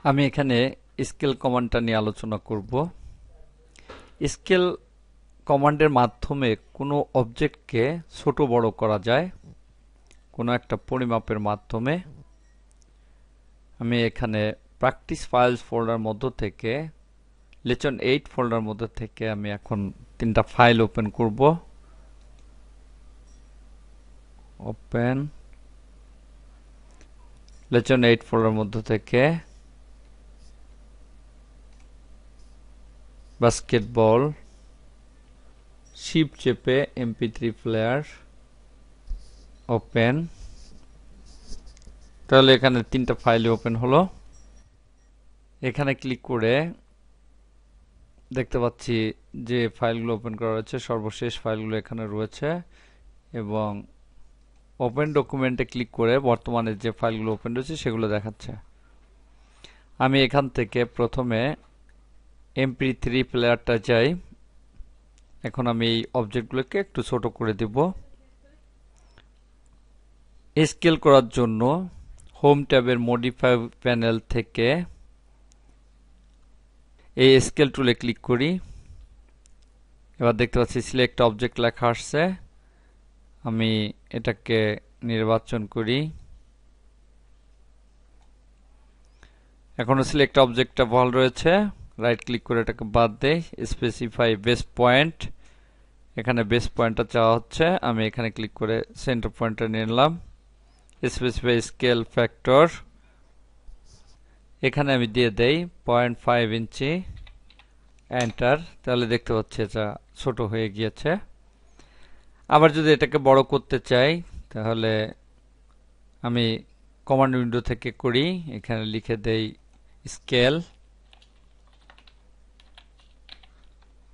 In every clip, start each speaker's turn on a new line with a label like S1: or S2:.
S1: আমি এখানে স্কেল কমান্ডটা নিয়ে আলোচনা করব। স্কেল কমান্ডের মাধ্যমে কোনো অবজেক্টকে ছোট বড় করা যায় কোনো একটা পরিমাপের মাধ্যমে। আমি এখানে প্র্যাকটিস ফাইলস ফোল্ডার মধ্য থেকে লেসন 8 ফোল্ডার মধ্য থেকে আমি এখন তিনটা ফাইল ওপেন করব। ওপেন লেসন 8 ফোল্ডার মধ্য থেকে বাস্কেটবল শিফট চেপে mp3 প্লেয়ার ওপেন। তাহলে এখানে তিনটা ফাইল ওপেন হলো। এখানে ক্লিক করে দেখতে পাচ্ছি যে ফাইলগুলো ওপেন করা হয়েছে, সর্বশেষ ফাইলগুলো এখানে রয়েছে এবং ওপেন ডকুমেন্টে ক্লিক করে বর্তমানে যে ফাইলগুলো ওপেন রয়েছে সেগুলো দেখাচ্ছে। আমি এখান থেকে প্রথমে mp3 প্লেয়ারটা চাই। এখন আমি এই অবজেক্টগুলোকে একটু ছোট করে দিব। স্কেল করার জন্য হোম ট্যাবের মডিফাই প্যানেল থেকে এই স্কেল টুলে ক্লিক করি। এবার দেখতে পাচ্ছি সিলেক্ট অবজেক্ট লেখা আসছে। আমি এটাকে নির্বাচন করি। এখনো সিলেক্ট অবজেক্টটা ভাল রয়েছে। রাইট ক্লিক করে এটাকে বাদ দেই। স্পেসিফাই বেস পয়েন্ট, এখানে বেস পয়েন্টটা চাওয়া হচ্ছে। আমি এখানে ক্লিক করে সেন্টার পয়েন্টটা নিয়ে নিলাম। স্পেসিফাই স্কেল ফ্যাক্টর, এখানে আমি দিয়ে দেই 0.5 ইঞ্চি। এন্টার। তাহলে দেখতে পাচ্ছি এটা ছোট হয়ে গিয়েছে। আবার যদি এটাকে বড় করতে চাই তাহলে আমি কমান্ড উইন্ডো থেকে করি। এখানে লিখে দেই স্কেল,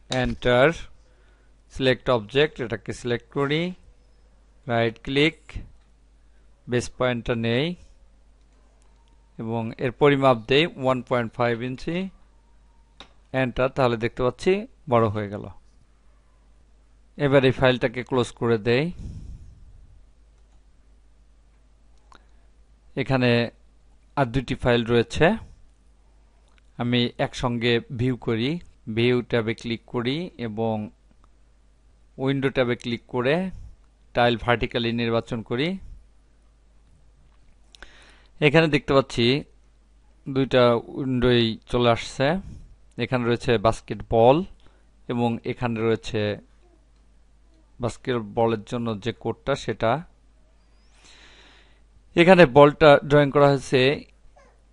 S1: এন্টার, সিলেক্ট অবজেক্ট, এটাকে সিলেক্ট করি, রাইট ক্লিক, বেস পয়েন্টটা নেই এবং এর পরিমাপ দেই 1.5 ইঞ্চি। এন্টার। তাহলে দেখতে পাচ্ছি বড় হয়ে গেল। এবার এই ফাইলটাকে ক্লোজ করে দেই। এখানে আর দুটি ফাইল রয়েছে। আমি একসঙ্গে ভিউ করি। ভিউ ট্যাবে ক্লিক করি এবং উইন্ডো ট্যাবে ক্লিক করে টাইল ভার্টিক্যালি নির্বাচন করি। এখানে দেখতে পাচ্ছি দুইটা উইন্ডোই চলে আসছে। এখানে রয়েছে বাস্কেটবল এবং এখানে রয়েছে বাস্কেটবলের জন্য যে কোডটা সেটা। এখানে বলটা ড্রয়িং করা হয়েছে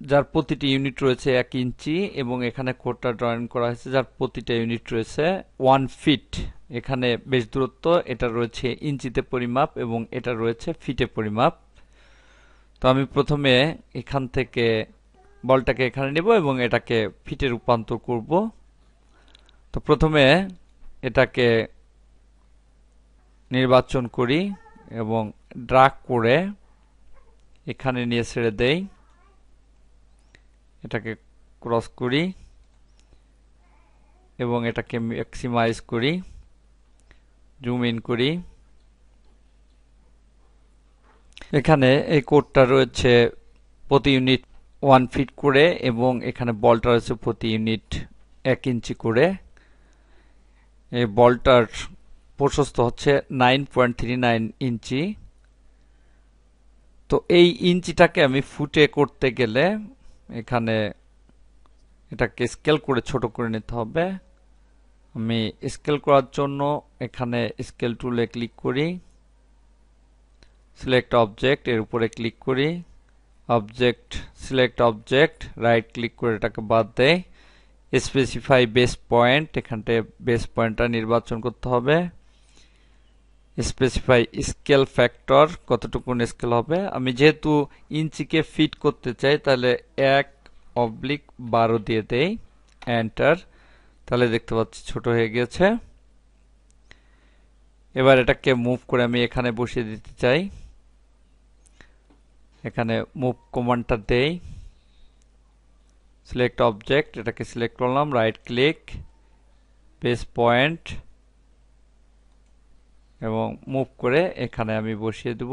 S1: যার প্রতিটি ইউনিট রয়েছে 1 ইঞ্চি এবং এখানে কোডটা ড্রয়িং করা হয়েছে যার প্রতিটা ইউনিট রয়েছে 1 ফিট। এখানে বেশ দূরত্ব, এটা রয়েছে ইঞ্চিতে পরিমাপ এবং এটা রয়েছে ফিটে পরিমাপ। তো আমি প্রথমে এখান থেকে বলটাকে এখানে নেব এবং এটাকে ফিটে রূপান্তর করব। তো প্রথমে এটাকে নির্বাচন করি এবং ড্র্যাগ করে এখানে নিয়ে ছেড়ে দেই। এটাকে ক্রস করি এবং এটাকে ম্যাক্সিমাইজ করি, জুম ইন করি। এখানে এই কোডটা রয়েছে প্রতি ইউনিট 1 ফিট করে এবং এখানে বলটা রয়েছে প্রতি ইউনিট 1 ইঞ্চি করে। এই বলটার প্রশস্ত হচ্ছে 9.39 ইঞ্চি। তো এই ইঞ্চিটাকে আমি ফুটে করতে গেলে এখানে এটাকে স্কেল করে ছোট করে নিতে হবে। আমি স্কেল করার জন্য এখানে স্কেল টুলে ক্লিক করি, সিলেক্ট অবজেক্ট, এর উপরে ক্লিক করি, object, select object, right click করে এটাকে বাদ দেই। স্পেসিফাই বেস পয়েন্ট, এখানটায় বেস পয়েন্টটা নির্বাচন করতে হবে। স্পেসিফাই স্কেল ফ্যাক্টর, কতটুকু স্কেল হবে। আমি যেহেতু ইঞ্চিকে ফিট করতে চাই তাহলে 1/12 দিয়ে দেই। এন্টার। তাহলে দেখতে পাচ্ছি ছোট হয়ে গেছে। এবার এটাকে মুভ করে আমি এখানে বসিয়ে দিতে চাই। এখানে মুভ কমান্ডটা দেই, সিলেক্ট অবজেক্ট, এটাকে সিলেক্ট করলাম, রাইট ক্লিক, বেস পয়েন্ট এবং মুভ করে এখানে আমি বসিয়ে দেব।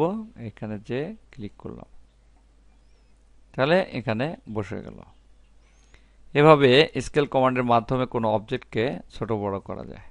S1: এখানে যে ক্লিক করলাম তাহলে এখানে বসে গেল। এভাবে স্কেল কমান্ডের মাধ্যমে কোনো অবজেক্টকে ছোট বড় করা যায়।